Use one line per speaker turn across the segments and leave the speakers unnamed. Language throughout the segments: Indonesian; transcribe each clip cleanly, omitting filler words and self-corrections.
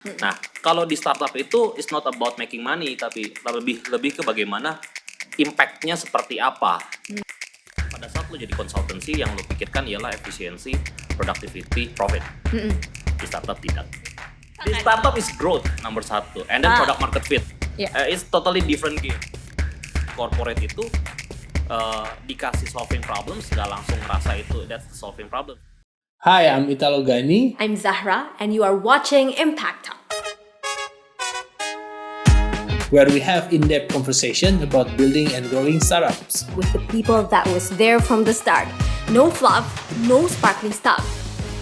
Nah, kalau di startup itu it's not about making money, tapi lebih ke bagaimana impact-nya seperti apa. Pada saat lo jadi consultancy, yang lo pikirkan ialah efisiensi, productivity, profit. Di startup tidak. Di startup is growth number satu, and then product market fit. It's totally different game. Corporate itu dikasih solving problems, nggak langsung ngerasa itu that's the solving problem.
Hi, I'm Italo Gani.
I'm Zahra, and you are watching Impact Talk,
where we have in-depth conversation about building and growing startups.
with the people that was there from the start. No fluff, no sparkling stuff.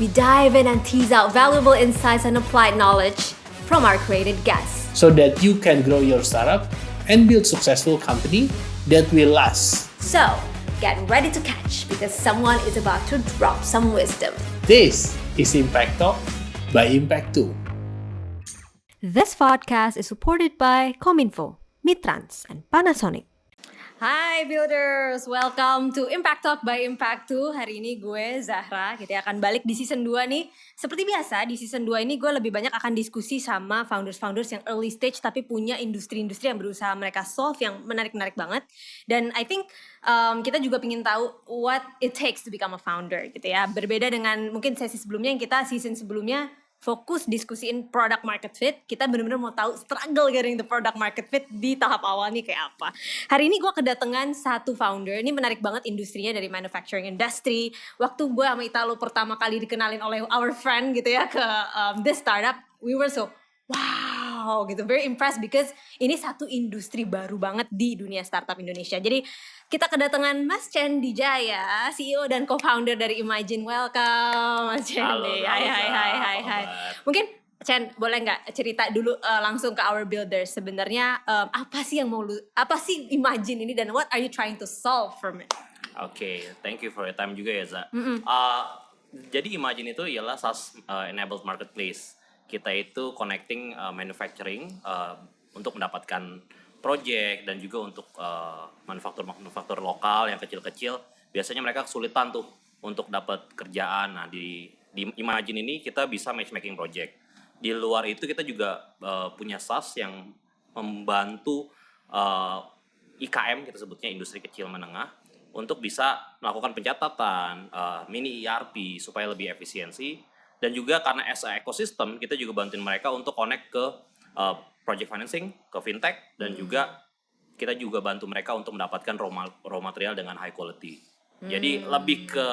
We dive in and tease out valuable insights and applied knowledge from our created guests.
So that you can grow your startup and build successful company that will last.
So, get ready to catch because someone is about to drop some wisdom.
This is Impact Talk by Impact 2.
This podcast is supported by Kominfo, Mitrans, and Panasonic. Hai Builders, welcome to Impact Talk by Impact 2. Hari ini gue Zahra, kita akan balik di season 2 nih. Seperti biasa, di season 2 ini gue lebih banyak akan diskusi sama founders-founders yang early stage tapi punya industri-industri yang berusaha mereka solve yang menarik-menarik banget. Dan I think kita juga pengen tahu what it takes to become a founder gitu ya. Berbeda dengan mungkin sesi sebelumnya yang kita season sebelumnya fokus diskusiin product market fit. Kita benar-benar mau tahu struggle getting the product market fit di tahap awal nih kayak apa. Hari ini gue kedatangan satu founder. Ini menarik banget industrinya dari manufacturing industry. Waktu gue sama Italo pertama kali dikenalin oleh our friend gitu ya ke this startup, we were so wow gitu, very impressed because ini satu industri baru banget di dunia startup Indonesia. Jadi kita kedatangan Mas Chen Dijaya, CEO dan co-founder dari Imagine. Welcome Mas Chen.
Halo,
Hai. Mungkin Chen boleh nggak cerita dulu langsung ke our builders sebenarnya apa sih Imagine ini dan what are you trying to solve from it?
Oke, thank you for your time juga ya, Za. Jadi Imagine itu ialah SaaS enabled marketplace. Kita itu connecting manufacturing untuk mendapatkan project dan juga untuk manufaktur lokal yang kecil-kecil. Biasanya mereka kesulitan tuh untuk dapat kerjaan. Nah, di Imagine ini kita bisa matchmaking project. Di luar itu kita juga punya SaaS yang membantu IKM, kita sebutnya industri kecil menengah, untuk bisa melakukan pencatatan, mini ERP supaya lebih efisiensi. Dan juga karena as a ecosystem, kita juga bantuin mereka untuk connect ke project financing, ke fintech, dan juga kita juga bantu mereka untuk mendapatkan raw material dengan high quality. Jadi lebih ke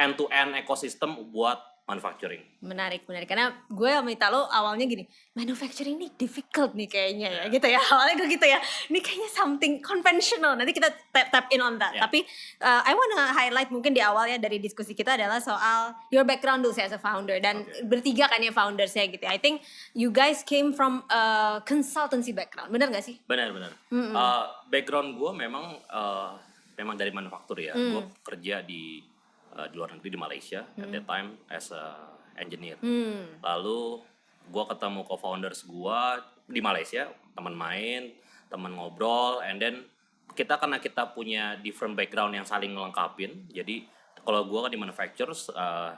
end-to-end ecosystem buat manufacturing.
Menarik. Karena gue sama Italo awalnya gini, manufacturing ini difficult nih kayaknya ya, gitu ya. Awalnya gue gitu ya, ini kayaknya something conventional. Nanti kita tap in on that. Tapi I wanna highlight mungkin di awal ya dari diskusi kita adalah soal your background dulu sih as a founder. Dan bertiga kan ya foundersnya gitu ya. I think you guys came from a consultancy background, benar gak sih?
Benar. Background gue memang dari manufaktur ya. Gue kerja di luar negeri di Malaysia at that time as a engineer. Lalu gue ketemu co-founders gue di Malaysia, teman main, teman ngobrol, and then karena kita punya different background yang saling ngelengkapin. Jadi kalau gue kan di manufacturers,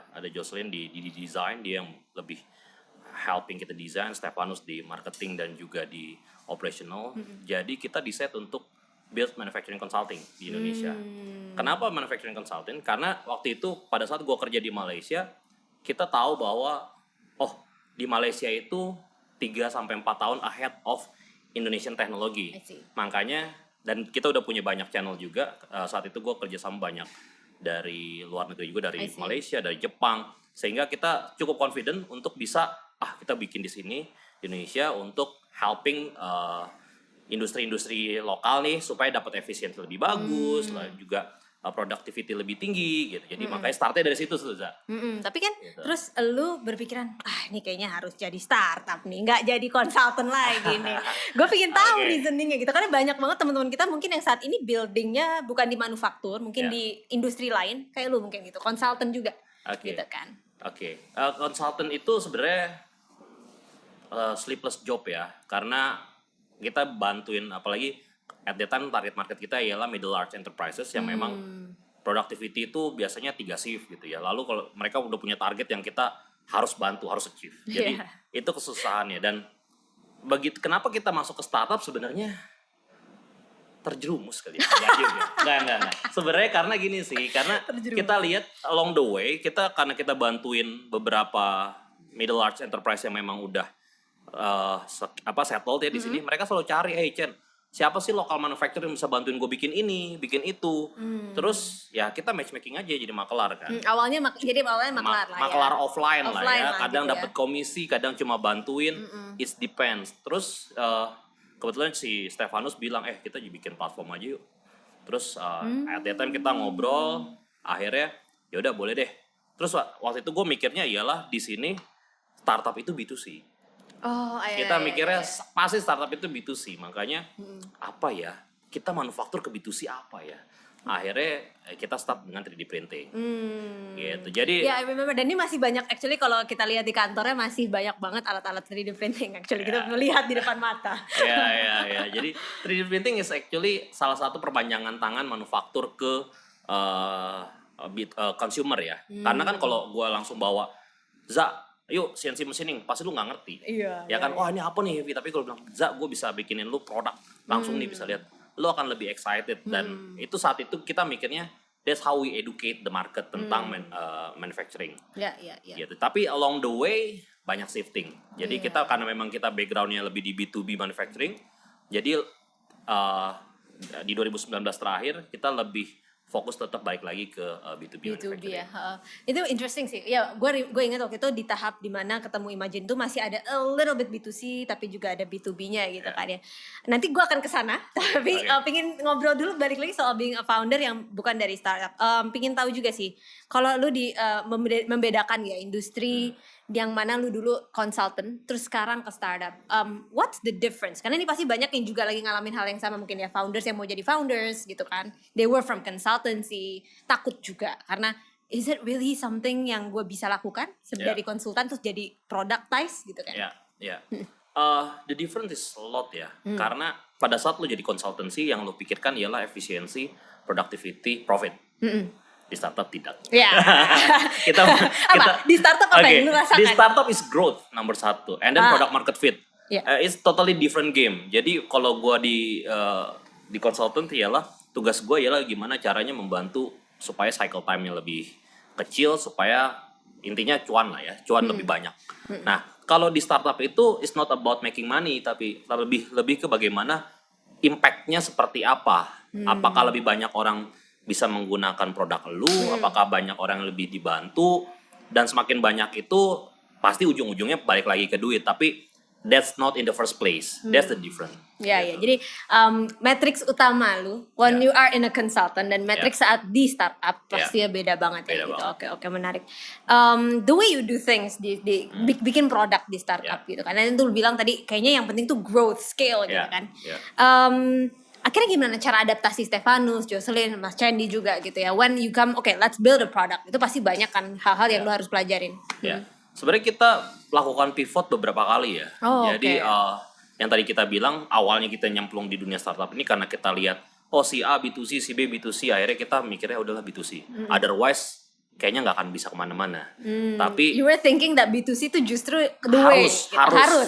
ada Jocelyn di design, dia yang lebih helping kita design, Stefanus di marketing dan juga di operational. Jadi kita decide untuk build manufacturing consulting di Indonesia. Kenapa manufacturing consulting? Karena waktu itu pada saat gue kerja di Malaysia, kita tahu bahwa di Malaysia itu 3-4 tahun ahead of Indonesian technology. Makanya, dan kita udah punya banyak channel juga. Saat itu gue kerja sama banyak dari luar negeri juga, dari Malaysia, dari Jepang. Sehingga kita cukup confident untuk bisa kita bikin di sini di Indonesia untuk helping industri-industri lokal nih supaya dapat efisiensi lebih bagus, lah juga productivity lebih tinggi gitu. Jadi makanya startnya dari situ tuh, Za.
Tapi kan gitu. Terus lu berpikiran, ini kayaknya harus jadi startup nih, nggak jadi konsultan lagi nih. Gue pengen tahu reasoningnya gitu, karena banyak banget teman-teman kita mungkin yang saat ini buildingnya bukan di manufaktur, mungkin di industri lain, kayak lu mungkin gitu, konsultan juga, gitu kan.
Konsultan itu sebenarnya sleepless job ya, karena kita bantuin, apalagi at that time target market kita ialah middle large enterprises yang memang productivity itu biasanya 3 shift gitu ya. Lalu kalau mereka udah punya target yang kita harus bantu, harus achieve. Jadi itu kesusahannya. Dan kenapa kita masuk ke startup sebenarnya terjerumus kali ya. Enggak. Sebenarnya karena gini sih, karena kita lihat along the way, karena kita bantuin beberapa middle large enterprise yang memang udah settled ya di sini, mereka selalu cari, Chen, siapa sih lokal manufacturer yang bisa bantuin gue bikin ini, bikin itu. Terus ya kita matchmaking aja jadi makelar kan.
Awalnya makelar lah ya.
Makelar offline lah ya. Kadang
gitu
dapat komisi, kadang cuma bantuin. It depends. Terus kebetulan si Stefanus bilang, kita bikin platform aja yuk. Terus at that time kita ngobrol, akhirnya ya udah boleh deh. Terus waktu itu gue mikirnya iyalah di sini startup itu B2C. Kita mikirnya pasti startup itu B2C, makanya apa ya, kita manufaktur ke B2C apa ya. Akhirnya kita start dengan 3D printing gitu. Jadi
I remember, dan ini masih banyak actually, kalau kita lihat di kantornya masih banyak banget alat-alat 3D printing actually, kita melihat di depan mata.
Ya. Jadi 3D printing is actually salah satu perpanjangan tangan manufaktur ke consumer ya. Karena kan kalau gue langsung bawa yuk CNC machining, pasti lu nggak ngerti. Ya kan, wah ini apa nih? Tapi kalau bilang, gue bisa bikinin lu produk langsung nih, bisa lihat. Lu akan lebih excited. Dan itu saat itu kita mikirnya, that's how we educate the market tentang manufacturing. Gitu. Tapi along the way banyak shifting. Jadi kita karena memang kita backgroundnya lebih di B2B manufacturing, jadi di 2019 terakhir kita lebih fokus tetap balik lagi ke B2B
ya. Itu interesting sih. Ya, gue ingat waktu itu di tahap dimana ketemu Imagine tuh masih ada a little bit B2C tapi juga ada B2B-nya gitu kan ya. Nanti gue akan kesana, tapi pengen ngobrol dulu balik lagi soal being a founder yang bukan dari startup. Pengen tahu juga sih, kalau lu membedakan ya industri yang mana lu dulu consultant terus sekarang ke startup, what's the difference? Karena ini pasti banyak yang juga lagi ngalamin hal yang sama mungkin ya, founders yang mau jadi founders gitu kan, they were from consultancy, takut juga karena is it really something yang gue bisa lakukan dari konsultan terus jadi productize gitu kan?
The difference is a lot ya, karena pada saat lu jadi consultancy yang lu pikirkan ialah efisiensi, productivity, profit. Di startup tidak. kita
di startup apa yang lu rasakan?
Di startup is growth number 1, and then product market fit. It's totally different game. Jadi kalau gue di consultant ialah tugas gue ialah gimana caranya membantu supaya cycle time-nya lebih kecil, supaya intinya cuan lah ya, cuan lebih banyak. Nah kalau di startup itu it's not about making money, tapi lebih ke bagaimana impact-nya seperti apa. Apakah lebih banyak orang bisa menggunakan produk lu, apakah banyak orang yang lebih dibantu, dan semakin banyak itu pasti ujung-ujungnya balik lagi ke duit, tapi that's not in the first place, that's the difference.
Jadi matrix utama lu when you are in a consultant dan matrix saat di startup pasti beda banget ya gitu. Oke, menarik. The way you do things di bikin produk di startup gitu kan, dan itu lu bilang tadi kayaknya yang penting tuh growth scale gitu kan. Akhirnya gimana cara adaptasi Stefanus, Jocelyn, Mas Chandy juga gitu ya. When you come, let's build a product. Itu pasti banyak kan hal-hal yang lo harus pelajarin.
Sebenarnya kita lakukan pivot beberapa kali ya. Jadi yang tadi kita bilang, awalnya kita nyemplung di dunia startup ini karena kita lihat, si A B2C, si B B2C. Akhirnya kita mikirnya udahlah B2C. Otherwise, kayaknya nggak akan bisa kemana-mana. Tapi
you were thinking that B2C itu justru harus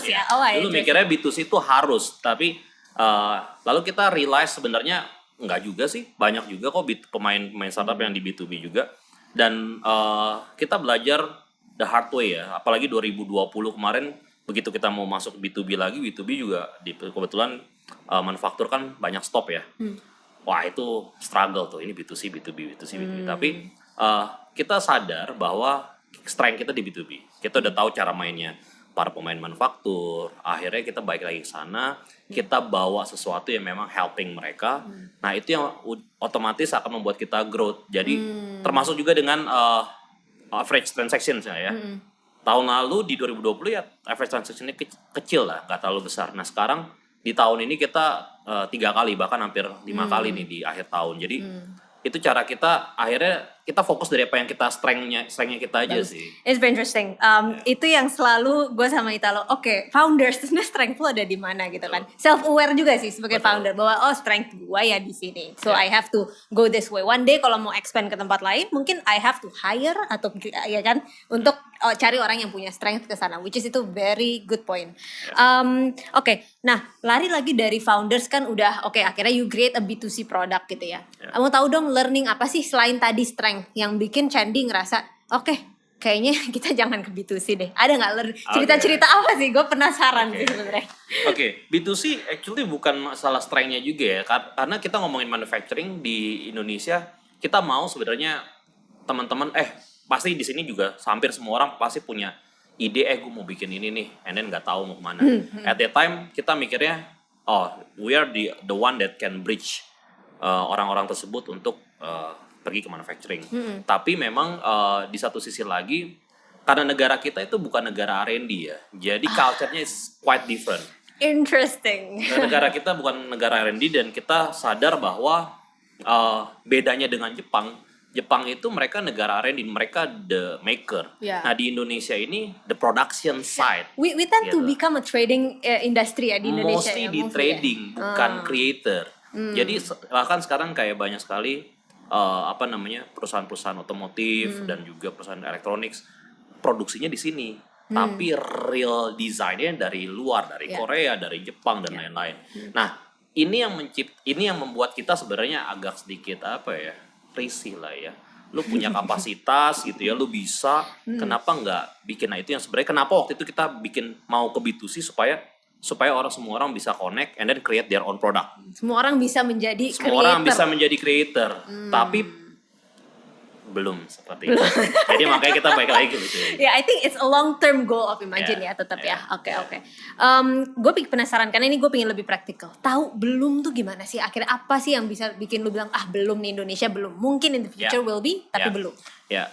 ya.
Dulu mikirnya B2C itu harus, tapi lalu kita realize sebenarnya enggak juga sih, banyak juga kok pemain startup yang di B2B juga, dan kita belajar the hard way ya, apalagi 2020 kemarin begitu kita mau masuk B2B lagi, B2B juga kebetulan manufaktur kan banyak stop ya. Wah itu struggle tuh, ini B2C, B2B. Tapi kita sadar bahwa strength kita di B2B, kita udah tahu cara mainnya para pemain manufaktur. Akhirnya kita balik lagi ke sana, kita bawa sesuatu yang memang helping mereka. Nah itu yang otomatis akan membuat kita growth. Jadi termasuk juga dengan average transaction ya. Tahun lalu di 2020 ya average transaction-nya kecil lah, nggak terlalu besar. Nah sekarang di tahun ini kita 3 kali, bahkan hampir 5 kali nih di akhir tahun. Jadi itu cara kita akhirnya kita fokus dari apa yang kita strengthnya kita aja sih.
It's very interesting. Itu yang selalu gue sama Italo. Oke, founders sebenarnya strength lo ada di mana gitu kan? Self aware juga sih sebagai founder bahwa strength gue ya di sini. So I have to go this way. One day kalau mau expand ke tempat lain, mungkin I have to hire atau ya kan untuk cari orang yang punya strength ke sana. Which is itu very good point. Oke, nah lari lagi dari founders kan udah akhirnya you create a B2C product gitu ya. Mau tahu dong learning apa sih selain tadi strength yang bikin Chandy ngerasa kayaknya kita jangan ke B2C deh. Ada nggak cerita-cerita apa sih? Gue penasaran sih sebenarnya.
B2C actually bukan masalah strength-nya juga ya. Karena kita ngomongin manufacturing di Indonesia, kita mau sebenarnya teman-teman pasti di sini juga hampir semua orang pasti punya ide gue mau bikin ini nih, and then nggak tahu mau kemana. At that time kita mikirnya we are the one that can bridge orang-orang tersebut untuk pergi ke manufacturing. Tapi memang di satu sisi lagi karena negara kita itu bukan negara R&D ya, jadi culture-nya is quite different.
Interesting.
Negara kita bukan negara R&D dan kita sadar bahwa bedanya dengan Jepang itu mereka negara R&D, mereka the maker. Nah di Indonesia ini the production side.
We tend to become a trading industry ya di Indonesia.
Mostly di trading, bukan creator. Jadi bahkan sekarang kayak banyak sekali perusahaan-perusahaan otomotif dan juga perusahaan elektronik produksinya di sini. Tapi real desainnya dari luar, dari Korea, dari Jepang dan lain-lain. Nah ini yang membuat kita sebenarnya agak sedikit risih lah ya. Lu punya kapasitas gitu ya, lu bisa, kenapa nggak bikin? Nah itu yang sebenarnya kenapa waktu itu kita mau ke B2C supaya semua orang bisa connect and then create their own product.
Semua orang bisa menjadi creator.
Tapi belum seperti itu. Jadi makanya kita balik lagi gitu.
I think it's a long term goal of Imagine ya tetap ya. Oke. Gue penasaran karena ini gue pengen lebih praktikal. Tahu belum tuh gimana sih? Akhirnya apa sih yang bisa bikin lu bilang belum nih Indonesia belum. Mungkin in the future will be tapi belum.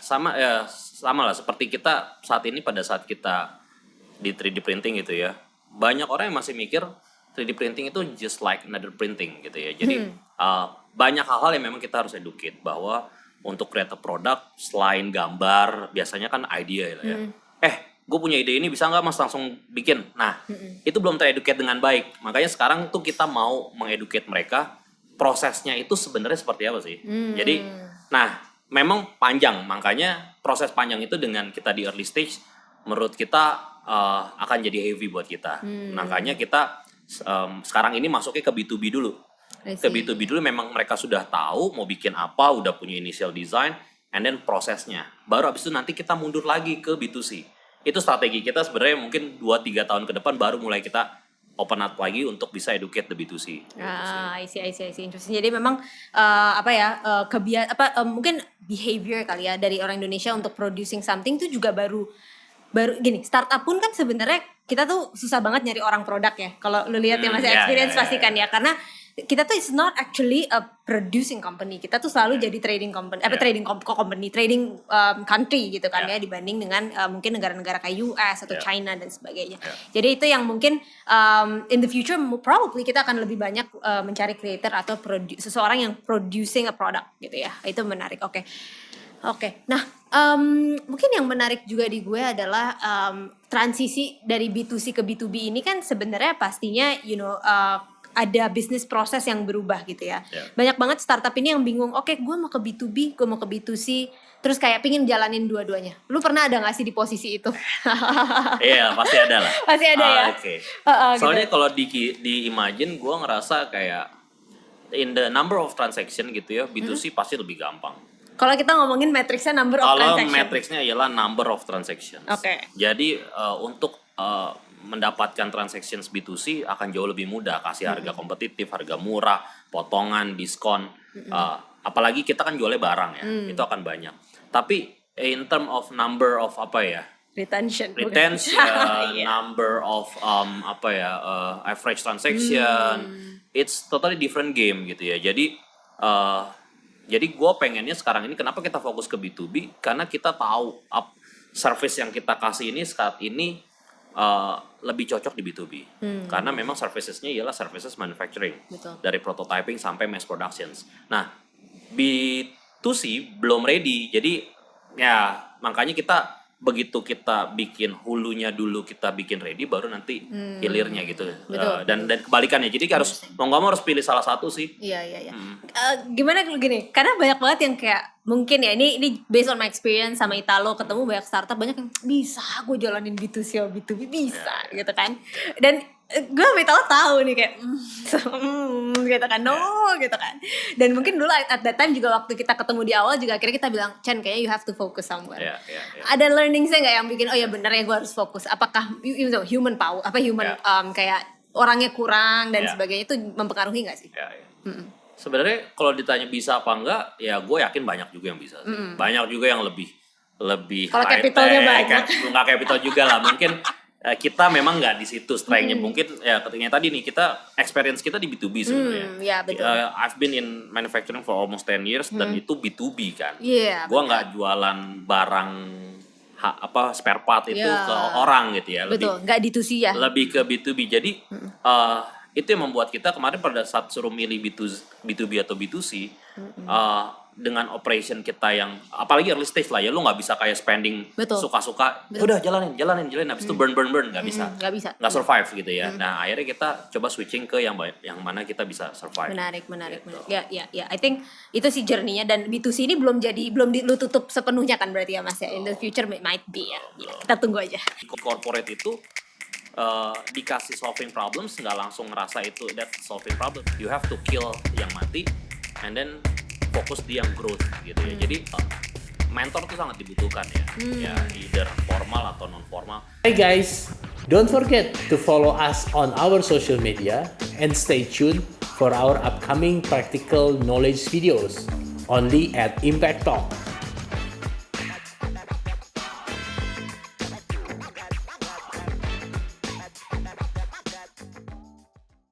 Sama lah seperti kita saat ini pada saat kita di 3D printing gitu ya. Banyak orang yang masih mikir 3D printing itu just like another printing gitu ya. Jadi banyak hal-hal yang memang kita harus educate bahwa untuk create a product selain gambar biasanya kan idea ya. Gue punya ide ini bisa nggak mas langsung bikin. Nah itu belum tereducate dengan baik. Makanya sekarang tuh kita mau mengeducate mereka prosesnya itu sebenarnya seperti apa sih. Jadi memang panjang. Makanya proses panjang itu dengan kita di early stage menurut kita akan jadi heavy buat kita. Makanya kita sekarang ini masuknya ke B2B dulu. Ke B2B dulu memang mereka sudah tahu mau bikin apa, udah punya initial design, and then prosesnya. Baru abis itu nanti kita mundur lagi ke B2C. Itu strategi kita sebenarnya mungkin 2-3 tahun ke depan baru mulai kita open up lagi untuk bisa educate the B2C.
I see. Interesting. Jadi memang mungkin behavior kali ya dari orang Indonesia untuk producing something itu juga baru gini, startup pun kan sebenarnya kita tuh susah banget nyari orang produk ya. Kalau lu lihat ya masih experience pasti kan ya, karena kita tuh is not actually a producing company. Kita tuh selalu jadi trading company, trading country gitu kan ya, dibanding dengan mungkin negara-negara kayak US atau China dan sebagainya. Jadi itu yang mungkin in the future probably kita akan lebih banyak mencari creator atau seseorang yang producing a product gitu ya. Itu menarik. Oke. Nah, mungkin yang menarik juga di gue adalah transisi dari B2C ke B2B ini kan sebenarnya pastinya ada bisnis proses yang berubah gitu ya. Banyak banget startup ini yang bingung, gue mau ke B2B, gue mau ke B2C, terus kayak pingin jalanin dua-duanya. Lu pernah ada gak sih di posisi itu?
Iya, pasti ada lah.
Pasti ada ya?
Soalnya
gitu.
kalau di Imagine, gue ngerasa kayak in the number of transaction gitu ya, B2C pasti lebih gampang.
Kalau kita ngomongin matriksnya number of transaction.
Kalau matriksnya ialah number of transactions. Jadi untuk mendapatkan transactions B2C akan jauh lebih mudah, kasih harga kompetitif, harga murah, potongan, diskon. Apalagi kita kan jualnya barang ya, itu akan banyak. Tapi in term of number of retention, number of average transaction, it's totally different game gitu ya. Jadi gue pengennya sekarang ini kenapa kita fokus ke B2B, karena kita tahu service yang kita kasih ini saat ini lebih cocok di B2B. Karena memang servicesnya ialah services manufacturing.
Betul.
Dari prototyping sampai mass productions. Nah, B2C belum ready. Jadi ya makanya begitu kita bikin hulunya dulu, kita bikin ready, baru nanti hilirnya gitu.
Betul.
Dan kebalikannya. Jadi harus mau nggak mau harus pilih salah satu sih.
Iya. Gimana kalau gini? Karena banyak banget yang kayak mungkin ya ini based on my experience sama Italo, ketemu banyak startup, banyak yang bisa gue jalanin B2C atau B2B bisa gitu kan. Dan gue sama Italo tahu nih kayak gitu kan, gitu kan. Dan mungkin dulu at that time juga waktu kita ketemu di awal juga akhirnya kita bilang, Chen, kayaknya you have to focus somewhere. Ada learningsnya nggak yang bikin oh ya bener ya gue harus fokus? Apakah human power kayak orangnya kurang dan sebagainya itu mempengaruhi nggak sih?
Sebenarnya kalau ditanya bisa apa enggak, ya gue yakin banyak juga yang bisa sih. Banyak juga yang lebih
kalau capitalnya banyak.
Nggak capital juga lah mungkin. Kita memang nggak di situ strength-nya. Mungkin ya ketika tadi nih kita experience kita di B2B sebenarnya.
Ya, betul.
I've been in manufacturing for almost 10 years dan itu B2B kan.
Gua
nggak jualan barang spare part itu ke orang gitu ya.
Betul, nggak D2C ya.
Lebih ke B2B. Jadi itu yang membuat kita kemarin pada saat suruh milih B2B atau B2C dengan operation kita yang apalagi early stage lah ya, lu nggak bisa kayak spending suka-suka, udah jalanin habis itu burn nggak bisa nggak survive gitu ya. Nah akhirnya kita coba switching ke yang mana kita bisa survive.
Menarik gitu. Ya I think itu sih journey-nya. Dan B2C ini belum lu tutup sepenuhnya kan berarti ya Mas ya. In the future might be ya. Kita tunggu aja.
Corporate itu dikasih solving problems, nggak langsung ngerasa itu that's solving problem. You have to kill yang mati and then fokus di yang growth gitu ya. Jadi mentor tuh sangat dibutuhkan ya. Ya either formal atau non formal.
Hey guys, don't forget to follow us on our social media and stay tuned for our upcoming practical knowledge videos only at Impact Talk.